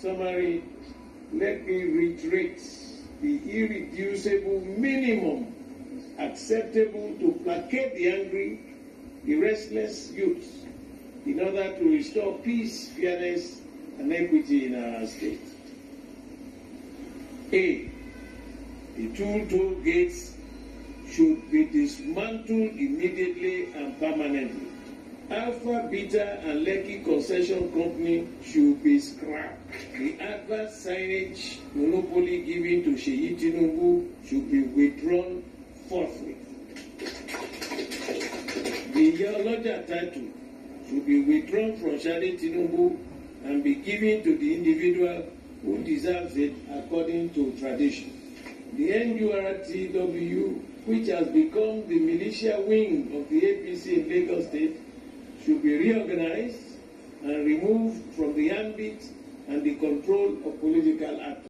summary, let me reiterate the irreducible minimum acceptable to placate the angry, the restless youth in order to restore peace, fairness, and equity in our state. A. The two toll gates should be dismantled immediately and permanently. Alpha, Beta, and Lekki Concession Company should be scrapped. The advert signage monopoly given to Seyi Tinubu should be withdrawn forthwith. The Iya Oloja title should be withdrawn from Shade Tinubu and be given to the individual who deserves it according to tradition. The NURTW, which has become the militia wing of the APC in Lagos State, should be reorganized and removed from the ambit and the control of political actors.